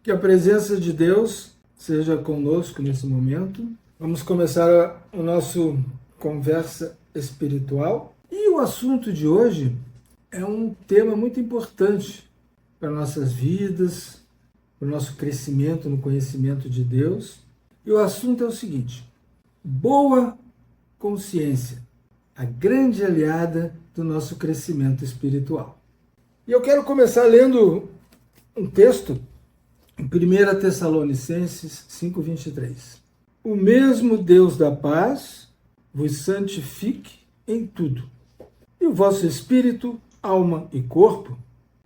Que a presença de Deus seja conosco nesse momento. Vamos começar o nosso conversa espiritual. E o assunto de hoje é um tema muito importante para nossas vidas, para o nosso crescimento no conhecimento de Deus. E o assunto é o seguinte: boa consciência, a grande aliada do nosso crescimento espiritual. E eu quero começar lendo um texto em 1 Tessalonicenses 5:23. O mesmo Deus da paz vos santifique em tudo, e o vosso espírito, alma e corpo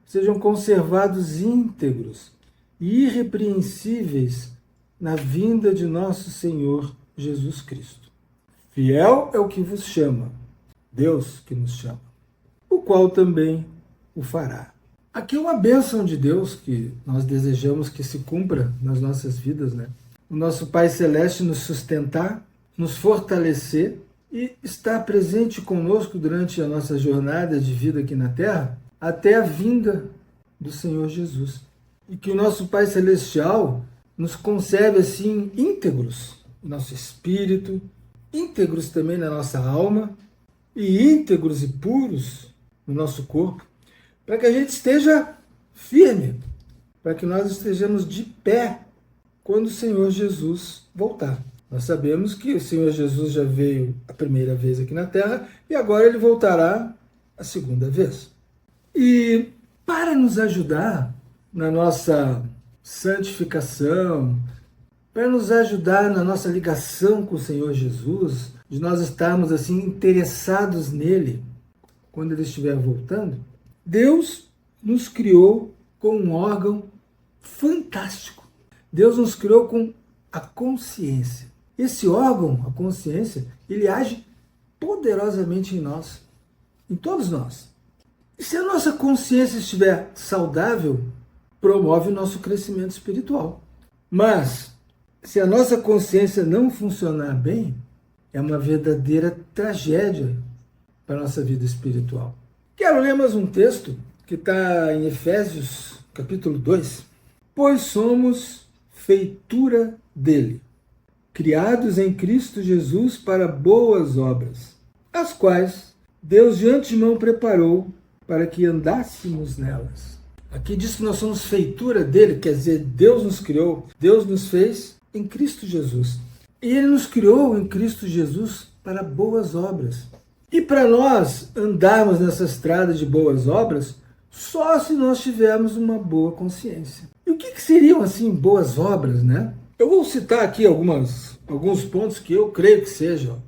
sejam conservados íntegros e irrepreensíveis na vinda de nosso Senhor Jesus Cristo. Fiel é o que vos chama, Deus que nos chama, o qual também o fará. Aqui é uma bênção de Deus que nós desejamos que se cumpra nas nossas vidas, né? O nosso Pai Celeste nos sustentar, nos fortalecer e estar presente conosco durante a nossa jornada de vida aqui na Terra, até a vinda do Senhor Jesus. E que o nosso Pai Celestial nos conserve assim íntegros, o nosso espírito, íntegros também na nossa alma e íntegros e puros no nosso corpo, para que a gente esteja firme, para que nós estejamos de pé quando o Senhor Jesus voltar. Nós sabemos que o Senhor Jesus já veio a primeira vez aqui na Terra e agora ele voltará a segunda vez. E para nos ajudar na nossa santificação, para nos ajudar na nossa ligação com o Senhor Jesus, de nós estarmos assim interessados nele quando ele estiver voltando, Deus nos criou com um órgão fantástico. Deus nos criou com a consciência. Esse órgão, a consciência, ele age poderosamente em nós, em todos nós. E se a nossa consciência estiver saudável, promove o nosso crescimento espiritual. Mas, se a nossa consciência não funcionar bem, é uma verdadeira tragédia para a nossa vida espiritual. Quero ler mais um texto que está em Efésios, capítulo 2. Pois somos feitura dele, criados em Cristo Jesus para boas obras, as quais Deus de antemão preparou para que andássemos nelas. Aqui diz que nós somos feitura dele, quer dizer, Deus nos criou, Deus nos fez em Cristo Jesus. E ele nos criou em Cristo Jesus para boas obras. E para nós andarmos nessa estrada de boas obras, só se nós tivermos uma boa consciência. E o que seriam, assim, boas obras, né? Eu vou citar aqui alguns pontos que eu creio que sejam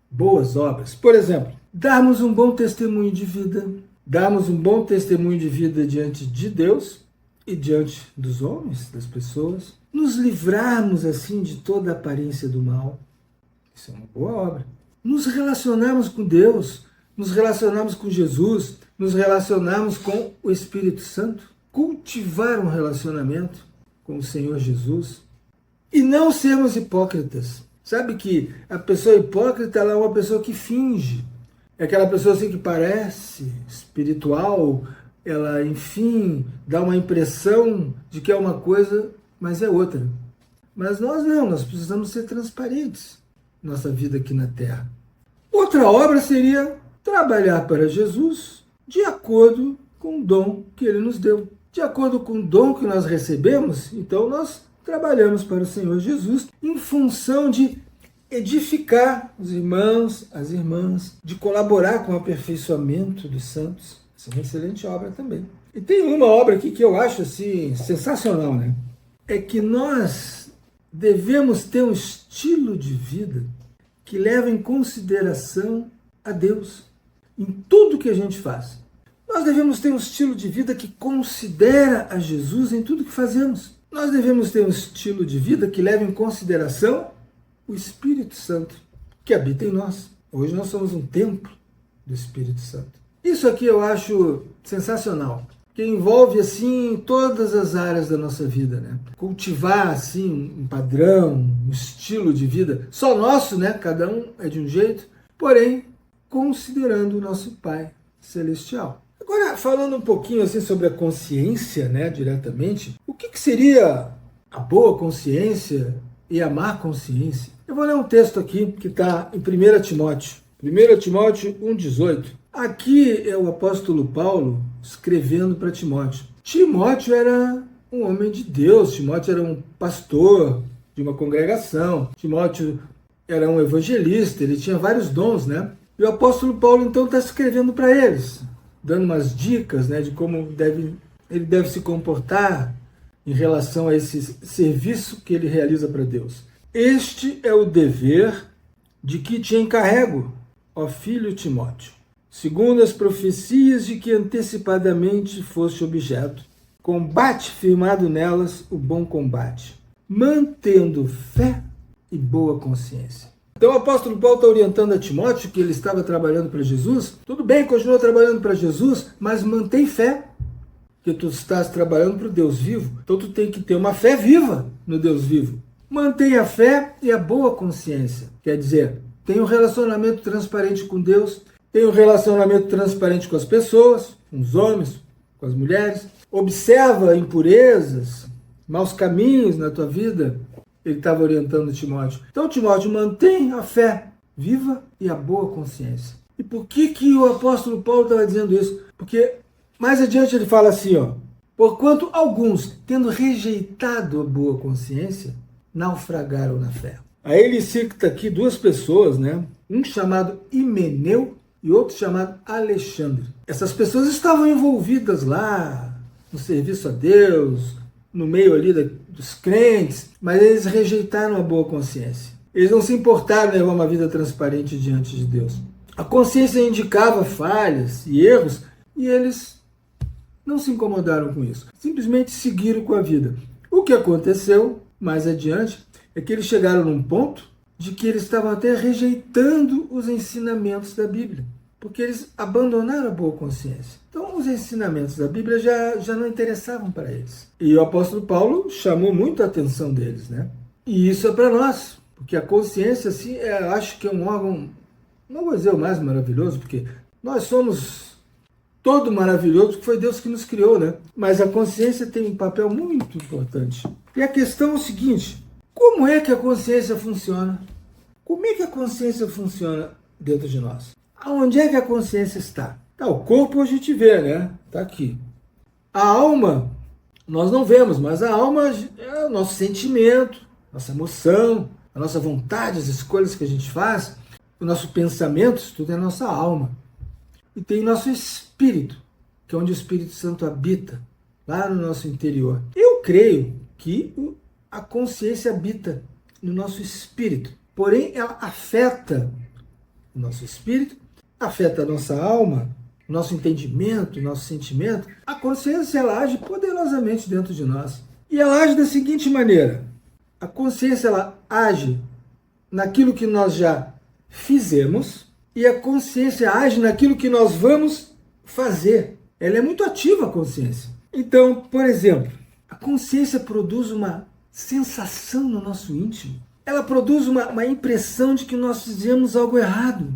boas obras. Por exemplo, darmos um bom testemunho de vida, darmos um bom testemunho de vida diante de Deus e diante dos homens, das pessoas, nos livrarmos, assim, de toda a aparência do mal. Isso é uma boa obra. Nos relacionarmos com Deus, nos relacionarmos com Jesus, nos relacionarmos com o Espírito Santo, cultivar um relacionamento com o Senhor Jesus e não sermos hipócritas. Sabe que a pessoa hipócrita ela é uma pessoa que finge, é aquela pessoa assim que parece espiritual, ela, enfim, dá uma impressão de que é uma coisa, mas é outra. Mas nós não, nós precisamos ser transparentes na nossa vida aqui na Terra. Outra obra seria trabalhar para Jesus de acordo com o dom que ele nos deu. De acordo com o dom que nós recebemos, então nós trabalhamos para o Senhor Jesus em função de edificar os irmãos, as irmãs, de colaborar com o aperfeiçoamento dos santos. Essa é uma excelente obra também. E tem uma obra aqui que eu acho assim sensacional, né? É que nós devemos ter um estilo de vida que leva em consideração a Deus em tudo que a gente faz. Nós devemos ter um estilo de vida que considera a Jesus em tudo que fazemos. Nós devemos ter um estilo de vida que leva em consideração o Espírito Santo que habita em nós. Hoje nós somos um templo do Espírito Santo. Isso aqui eu acho sensacional, que envolve assim todas as áreas da nossa vida, né? Cultivar assim um padrão, um estilo de vida só nosso, né? Cada um é de um jeito, porém considerando o nosso Pai Celestial. Agora, falando um pouquinho assim sobre a consciência, né, diretamente, o que seria a boa consciência e a má consciência. Eu vou ler um texto aqui que está em 1 Timóteo. 1 Timóteo 1,18. Aqui é o apóstolo Paulo escrevendo para Timóteo. Timóteo era um homem de Deus, Timóteo era um pastor de uma congregação, Timóteo era um evangelista, ele tinha vários dons, né? E o apóstolo Paulo então está escrevendo para eles, dando umas dicas, né, de como ele deve se comportar em relação a esse serviço que ele realiza para Deus. Este é o dever de que te encarrego, ó filho Timóteo, segundo as profecias de que antecipadamente foste objeto. Combate firmado nelas o bom combate, mantendo fé e boa consciência. Então o apóstolo Paulo está orientando a Timóteo que ele estava trabalhando para Jesus. Tudo bem, continua trabalhando para Jesus, mas mantém fé, que tu estás trabalhando para o Deus vivo. Então tu tem que ter uma fé viva no Deus vivo. Mantenha a fé e a boa consciência. Quer dizer, tenha um relacionamento transparente com Deus, tenha um relacionamento transparente com as pessoas, com os homens, com as mulheres. Observa impurezas, maus caminhos na tua vida. Ele estava orientando Timóteo. Então, Timóteo, mantém a fé viva e a boa consciência. E por que o apóstolo Paulo estava dizendo isso? Porque mais adiante ele fala assim, ó, porquanto alguns, tendo rejeitado a boa consciência, naufragaram na fé. Aí ele cita aqui duas pessoas, né? Um chamado Himeneu e outro chamado Alexandre. Essas pessoas estavam envolvidas lá no serviço a Deus, no meio ali dos crentes, mas eles rejeitaram a boa consciência. Eles não se importaram em levar uma vida transparente diante de Deus. A consciência indicava falhas e erros e eles não se incomodaram com isso. Simplesmente seguiram com a vida. O que aconteceu mais adiante é que eles chegaram num ponto de que eles estavam até rejeitando os ensinamentos da Bíblia, porque eles abandonaram a boa consciência. Então, os ensinamentos da Bíblia já não interessavam para eles. E o apóstolo Paulo chamou muito a atenção deles, né? E isso é para nós, porque a consciência, assim, acho que é um órgão, não vou dizer o mais maravilhoso, porque nós somos todo maravilhoso, porque foi Deus que nos criou, né? Mas a consciência tem um papel muito importante. E a questão é o seguinte, como é que a consciência funciona? Como é que a consciência funciona dentro de nós? Aonde é que a consciência está? Tá, o corpo a gente vê, né? Está aqui. A alma, nós não vemos, mas a alma é o nosso sentimento, nossa emoção, a nossa vontade, as escolhas que a gente faz, o nosso pensamento, isso tudo é a nossa alma. E tem nosso espírito, que é onde o Espírito Santo habita, lá no nosso interior. Eu creio que a consciência habita no nosso espírito, porém ela afeta o nosso espírito, afeta a nossa alma, o nosso entendimento, o nosso sentimento. A consciência ela age poderosamente dentro de nós. E ela age da seguinte maneira: a consciência ela age naquilo que nós já fizemos e a consciência age naquilo que nós vamos fazer. Ela é muito ativa, a consciência. Então, por exemplo, a consciência produz uma sensação no nosso íntimo. Ela produz uma impressão de que nós fizemos algo errado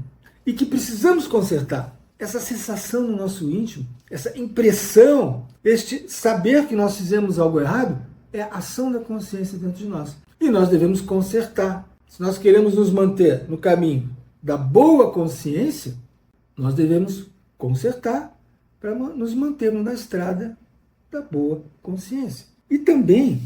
e que precisamos consertar. Essa sensação no nosso íntimo, essa impressão, este saber que nós fizemos algo errado, é a ação da consciência dentro de nós. E nós devemos consertar. Se nós queremos nos manter no caminho da boa consciência, nós devemos consertar para nos mantermos na estrada da boa consciência. E também,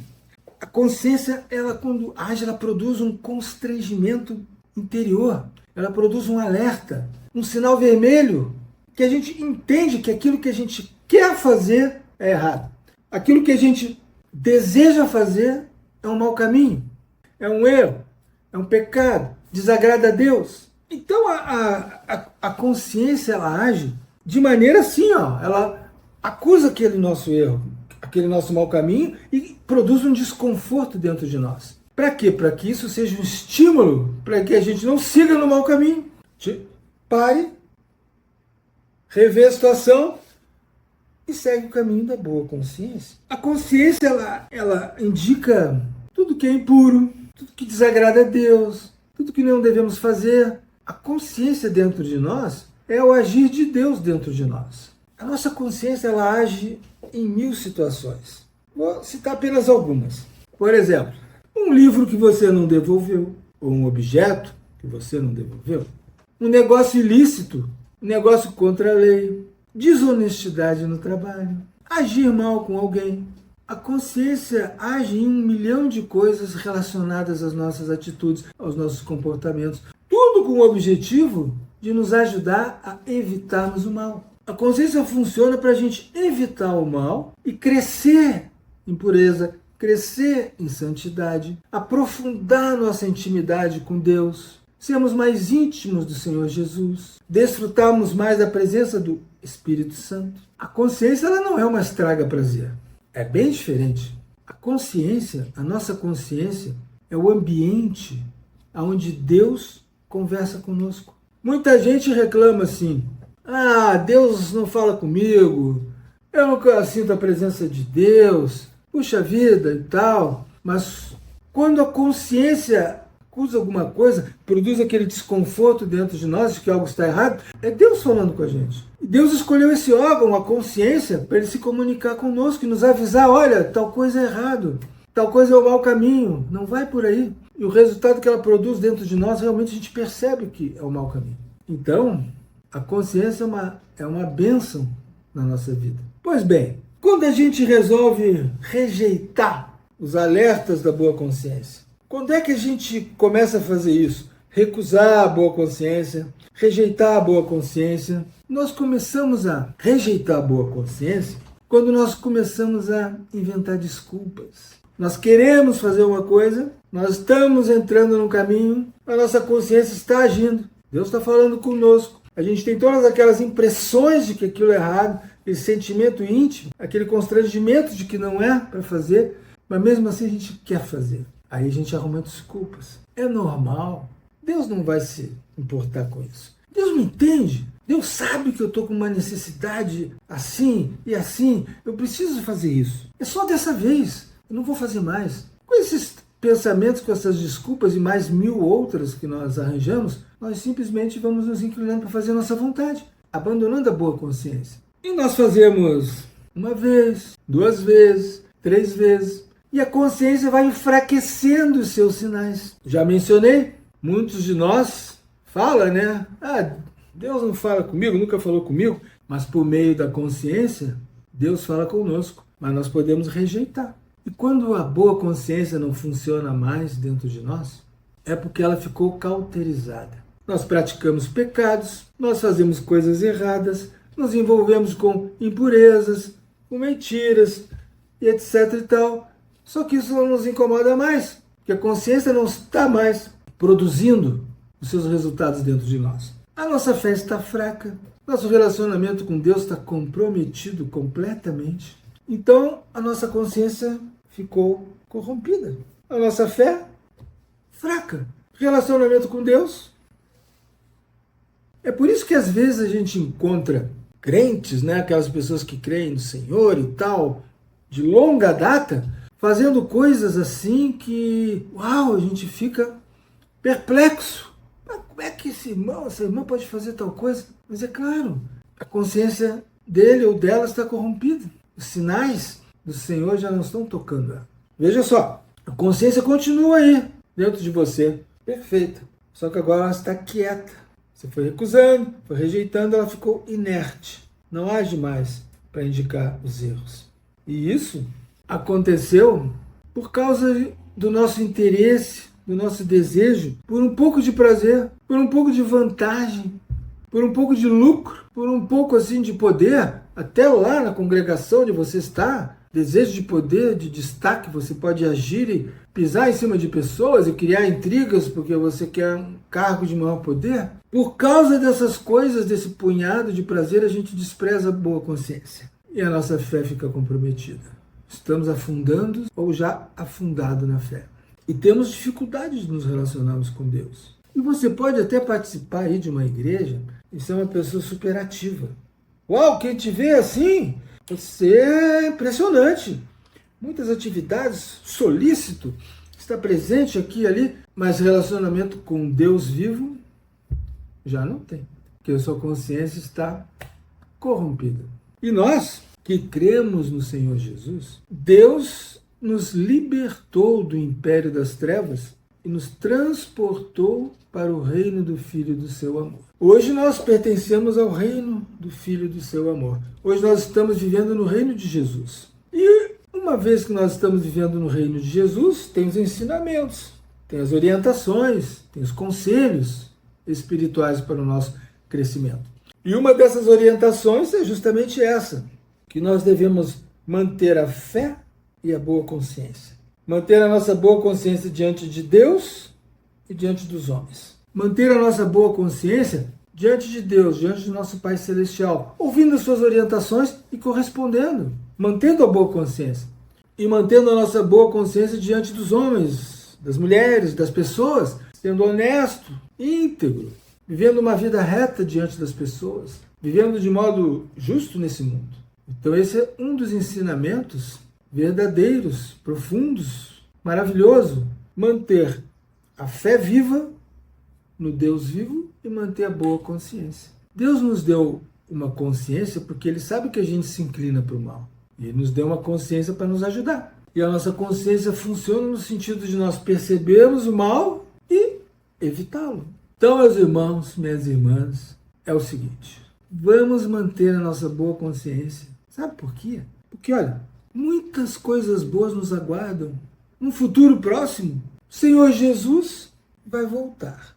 a consciência, ela quando age, ela produz um constrangimento interior. Ela produz um alerta, um sinal vermelho, que a gente entende que aquilo que a gente quer fazer é errado. Aquilo que a gente deseja fazer é um mau caminho, é um erro, é um pecado, desagrada a Deus. Então a consciência ela age de maneira assim, ó, ela acusa aquele nosso erro, aquele nosso mau caminho e produz um desconforto dentro de nós. Para quê? Para que isso seja um estímulo para que a gente não siga no mau caminho. Pare, revê a situação e segue o caminho da boa consciência. A consciência ela indica tudo que é impuro, tudo que desagrada a Deus, tudo que não devemos fazer. A consciência dentro de nós é o agir de Deus dentro de nós. A nossa consciência ela age em 1000 situações. Vou citar apenas algumas. Por exemplo, um livro que você não devolveu, ou um objeto que você não devolveu, um negócio ilícito, um negócio contra a lei, desonestidade no trabalho, agir mal com alguém. A consciência age em 1 milhão de coisas relacionadas às nossas atitudes, aos nossos comportamentos, tudo com o objetivo de nos ajudar a evitarmos o mal. A consciência funciona para a gente evitar o mal e crescer em pureza, crescer em santidade, aprofundar nossa intimidade com Deus, sermos mais íntimos do Senhor Jesus, desfrutarmos mais da presença do Espírito Santo. A consciência ela não é uma estraga-prazer. É bem diferente. A consciência, a nossa consciência, é o ambiente onde Deus conversa conosco. Muita gente reclama assim, Deus não fala comigo, eu nunca sinto a presença de Deus, puxa vida e tal. Mas quando a consciência acusa alguma coisa, produz aquele desconforto dentro de nós de que algo está errado, é Deus falando com a gente. E Deus escolheu esse órgão, a consciência, para ele se comunicar conosco e nos avisar, olha, tal coisa é errado, tal coisa é o mau caminho, não vai por aí. E o resultado que ela produz dentro de nós, realmente a gente percebe que é o mau caminho. Então, a consciência é uma bênção na nossa vida. Pois bem, quando a gente resolve rejeitar os alertas da boa consciência, quando é que a gente começa a fazer isso? Recusar a boa consciência, rejeitar a boa consciência. Nós começamos a rejeitar a boa consciência quando nós começamos a inventar desculpas. Nós queremos fazer uma coisa, nós estamos entrando num caminho, a nossa consciência está agindo. Deus está falando conosco. A gente tem todas aquelas impressões de que aquilo é errado, esse sentimento íntimo, aquele constrangimento de que não é para fazer, mas mesmo assim a gente quer fazer. Aí a gente arruma desculpas. É normal. Deus não vai se importar com isso. Deus me entende. Deus sabe que eu estou com uma necessidade assim e assim. Eu preciso fazer isso. É só dessa vez. Eu não vou fazer mais. Com esses pensamentos, com essas desculpas e mais 1000 outras que nós arranjamos, nós simplesmente vamos nos inclinando para fazer a nossa vontade, abandonando a boa consciência. E nós fazemos 1 vez, 2 vezes, 3 vezes. E a consciência vai enfraquecendo os seus sinais. Já mencionei, muitos de nós falam, né? Deus não fala comigo, nunca falou comigo. Mas por meio da consciência, Deus fala conosco. Mas nós podemos rejeitar. E quando a boa consciência não funciona mais dentro de nós, é porque ela ficou cauterizada. Nós praticamos pecados, nós fazemos coisas erradas, nos envolvemos com impurezas, com mentiras, e etc e tal. Só que isso não nos incomoda mais, porque a consciência não está mais produzindo os seus resultados dentro de nós. A nossa fé está fraca, nosso relacionamento com Deus está comprometido completamente. Então, a nossa consciência ficou corrompida. A nossa fé, fraca. Relacionamento com Deus. É por isso que às vezes a gente encontra crentes, né, aquelas pessoas que creem no Senhor e tal, de longa data, fazendo coisas assim que, a gente fica perplexo. Mas como é que esse irmão, essa irmã pode fazer tal coisa? Mas é claro, a consciência dele ou dela está corrompida. Os sinais do Senhor já não estão tocando ela. Veja só, a consciência continua aí, dentro de você, perfeita. Só que agora ela está quieta. Você foi recusando, foi rejeitando, ela ficou inerte. Não age mais para indicar os erros. E isso aconteceu por causa do nosso interesse, do nosso desejo, por um pouco de prazer, por um pouco de vantagem, por um pouco de lucro, por um pouco assim de poder, até lá na congregação onde você está, desejo de poder, de destaque, você pode agir e pisar em cima de pessoas e criar intrigas porque você quer um cargo de maior poder. Por causa dessas coisas, desse punhado de prazer, a gente despreza a boa consciência e a nossa fé fica comprometida. Estamos afundando ou já afundado na fé. E temos dificuldade de nos relacionarmos com Deus. E você pode até participar aí de uma igreja e ser uma pessoa superativa. Uau, quem te vê assim, você é impressionante. Muitas atividades, solícito, está presente aqui e ali, mas relacionamento com Deus vivo já não tem, porque a sua consciência está corrompida. E nós que cremos no Senhor Jesus, Deus nos libertou do império das trevas e nos transportou para o reino do Filho do seu amor. Hoje nós pertencemos ao reino do Filho do seu amor. Hoje nós estamos vivendo no reino de Jesus. E uma vez que nós estamos vivendo no reino de Jesus, tem os ensinamentos, tem as orientações, tem os conselhos espirituais para o nosso crescimento. E uma dessas orientações é justamente essa, que nós devemos manter a fé e a boa consciência. Manter a nossa boa consciência diante de Deus e diante dos homens. Manter a nossa boa consciência diante de Deus, diante do nosso Pai Celestial, ouvindo as suas orientações e correspondendo, mantendo a boa consciência. E mantendo a nossa boa consciência diante dos homens, das mulheres, das pessoas, sendo honesto, íntegro, vivendo uma vida reta diante das pessoas, vivendo de modo justo nesse mundo. Então esse é um dos ensinamentos verdadeiros, profundos, maravilhoso. Manter a fé viva no Deus vivo e manter a boa consciência. Deus nos deu uma consciência porque Ele sabe que a gente se inclina para o mal. E Ele nos deu uma consciência para nos ajudar. E a nossa consciência funciona no sentido de nós percebermos o mal e evitá-lo. Então, meus irmãos, minhas irmãs, é o seguinte: vamos manter a nossa boa consciência. Sabe por quê? Porque, olha, muitas coisas boas nos aguardam. No futuro próximo, o Senhor Jesus vai voltar.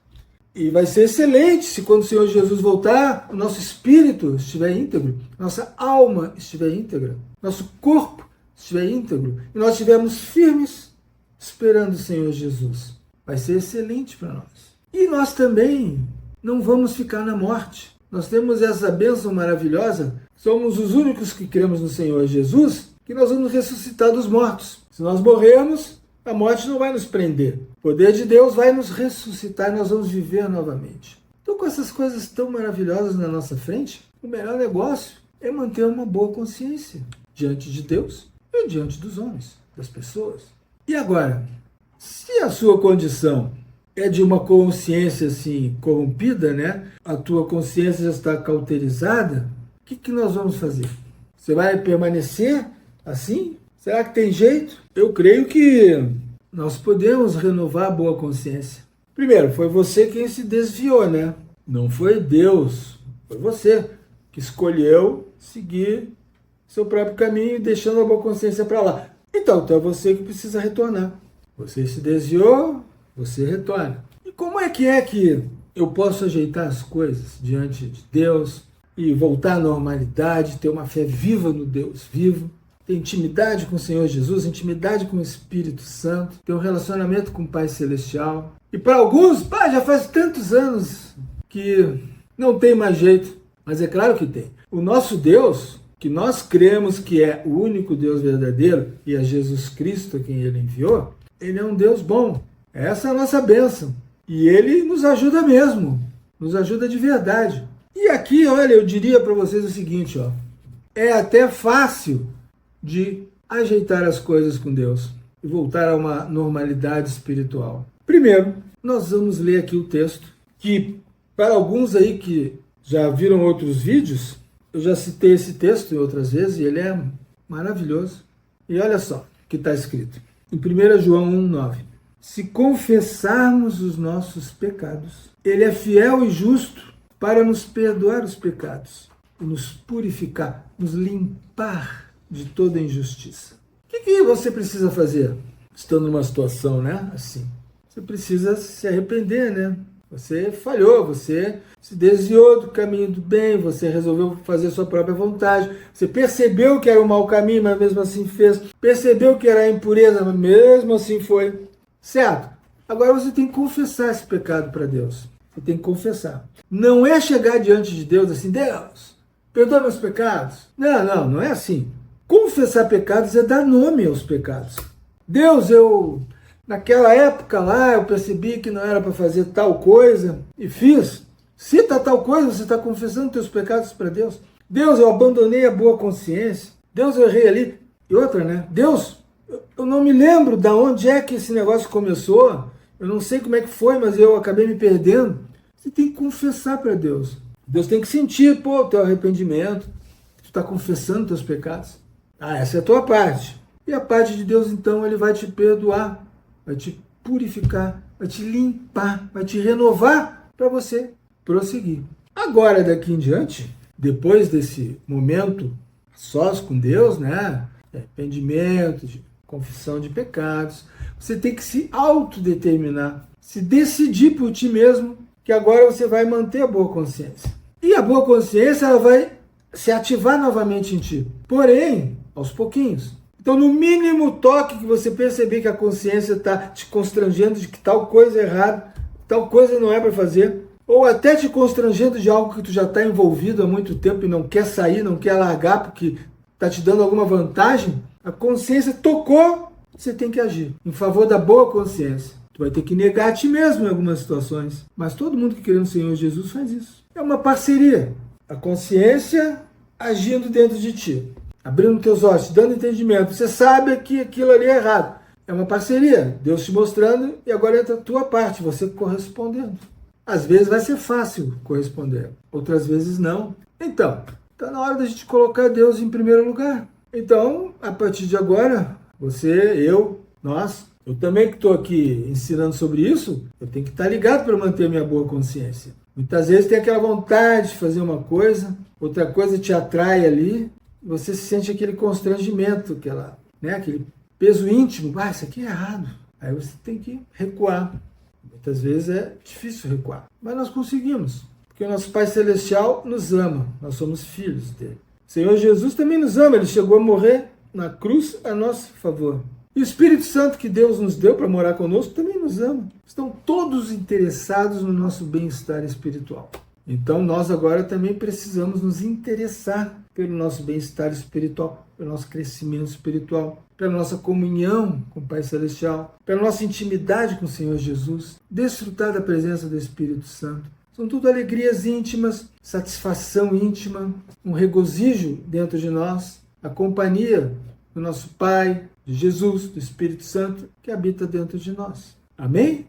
E vai ser excelente se quando o Senhor Jesus voltar, o nosso espírito estiver íntegro, nossa alma estiver íntegra, nosso corpo estiver íntegro, e nós estivermos firmes esperando o Senhor Jesus. Vai ser excelente para nós. E nós também não vamos ficar na morte. Nós temos essa bênção maravilhosa, somos os únicos que cremos no Senhor Jesus, que nós vamos ressuscitar dos mortos. Se nós morrermos, a morte não vai nos prender. O poder de Deus vai nos ressuscitar e nós vamos viver novamente. Então, com essas coisas tão maravilhosas na nossa frente, o melhor negócio é manter uma boa consciência diante de Deus e diante dos homens, das pessoas. E agora, se a sua condição é de uma consciência assim corrompida, né? A tua consciência já está cauterizada, o que nós vamos fazer? Você vai permanecer assim? Será que tem jeito? Eu creio que nós podemos renovar a boa consciência. Primeiro, foi você quem se desviou, né? Não foi Deus, foi você que escolheu seguir seu próprio caminho, deixando a boa consciência para lá. Então é você que precisa retornar. Você se desviou, você retorna. E como é que eu posso ajeitar as coisas diante de Deus e voltar à normalidade, ter uma fé viva no Deus vivo, ter intimidade com o Senhor Jesus, intimidade com o Espírito Santo, ter um relacionamento com o Pai Celestial? E para alguns, já faz tantos anos que não tem mais jeito. Mas é claro que tem. O nosso Deus, que nós cremos que é o único Deus verdadeiro, e é Jesus Cristo quem Ele enviou, Ele é um Deus bom. Essa é a nossa bênção. E Ele nos ajuda mesmo. Nos ajuda de verdade. E aqui, olha, eu diria para vocês o seguinte, ó. É até fácil de ajeitar as coisas com Deus e voltar a uma normalidade espiritual. Primeiro, nós vamos ler aqui o texto, que para alguns aí que já viram outros vídeos, eu já citei esse texto em outras vezes e ele é maravilhoso. E olha só o que está escrito. Em 1 João 1,9. Se confessarmos os nossos pecados, Ele é fiel e justo para nos perdoar os pecados e nos purificar, nos limpar de toda injustiça. O que você precisa fazer estando numa situação, né, assim? Você precisa se arrepender, né? Você falhou, você se desviou do caminho do bem, você resolveu fazer sua própria vontade, você percebeu que era um mau caminho, mas mesmo assim fez, percebeu que era a impureza, mas mesmo assim foi, certo? Agora você tem que confessar esse pecado para Deus, você tem que confessar. Não é chegar diante de Deus assim, Deus, perdoa meus pecados. Não é assim. Confessar pecados é dar nome aos pecados. Deus, naquela época lá, eu percebi que não era para fazer tal coisa e fiz. Cita tal coisa, você está confessando teus pecados para Deus. Deus, eu abandonei a boa consciência. Deus, eu errei ali. E outra, né? Deus, eu não me lembro de onde é que esse negócio começou. Eu não sei como é que foi, mas eu acabei me perdendo. Você tem que confessar para Deus. Deus tem que sentir, o teu arrependimento. Tu está confessando teus pecados. Essa é a tua parte. E a parte de Deus, então, ele vai te perdoar, vai te purificar, vai te limpar, vai te renovar para você prosseguir. Agora, daqui em diante, depois desse momento sós com Deus, né? Arrependimento, de confissão de pecados, você tem que se autodeterminar, se decidir por ti mesmo, que agora você vai manter a boa consciência. E a boa consciência ela vai se ativar novamente em ti, porém, aos pouquinhos. Então, no mínimo toque que você perceber que a consciência está te constrangendo de que tal coisa é errada, tal coisa não é para fazer, ou até te constrangendo de algo que tu já está envolvido há muito tempo e não quer sair, não quer largar porque está te dando alguma vantagem, a consciência tocou, você tem que agir em favor da boa consciência. Tu vai ter que negar a ti mesmo em algumas situações, mas todo mundo que crê no Senhor Jesus faz isso. É uma parceria. A consciência agindo dentro de ti, abrindo teus olhos, te dando entendimento. Você sabe que aquilo ali é errado. É uma parceria. Deus te mostrando e agora entra a tua parte, você correspondendo. Às vezes vai ser fácil corresponder, outras vezes não. Então, está na hora da gente colocar Deus em primeiro lugar. Então, a partir de agora, você, nós, eu também que estou aqui ensinando sobre isso, eu tenho que estar ligado para manter a minha boa consciência. Muitas vezes tem aquela vontade de fazer uma coisa, outra coisa te atrai ali, você se sente aquele constrangimento, aquele peso íntimo, isso aqui é errado. Aí você tem que recuar. Muitas vezes é difícil recuar, mas nós conseguimos, porque o nosso Pai Celestial nos ama, nós somos filhos dele. O Senhor Jesus também nos ama, ele chegou a morrer na cruz a nosso favor. E o Espírito Santo que Deus nos deu para morar conosco também nos ama. Estão todos interessados no nosso bem-estar espiritual. Então nós agora também precisamos nos interessar pelo nosso bem-estar espiritual, pelo nosso crescimento espiritual, pela nossa comunhão com o Pai Celestial, pela nossa intimidade com o Senhor Jesus, desfrutar da presença do Espírito Santo. São tudo alegrias íntimas, satisfação íntima, um regozijo dentro de nós, a companhia do nosso Pai, de Jesus, do Espírito Santo, que habita dentro de nós. Amém?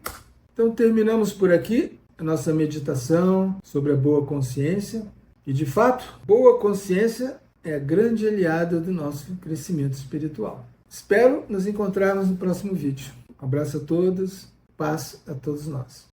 Então terminamos por aqui a nossa meditação sobre a boa consciência. E de fato, boa consciência é a grande aliada do nosso crescimento espiritual. Espero nos encontrarmos no próximo vídeo. Um abraço a todos, paz a todos nós.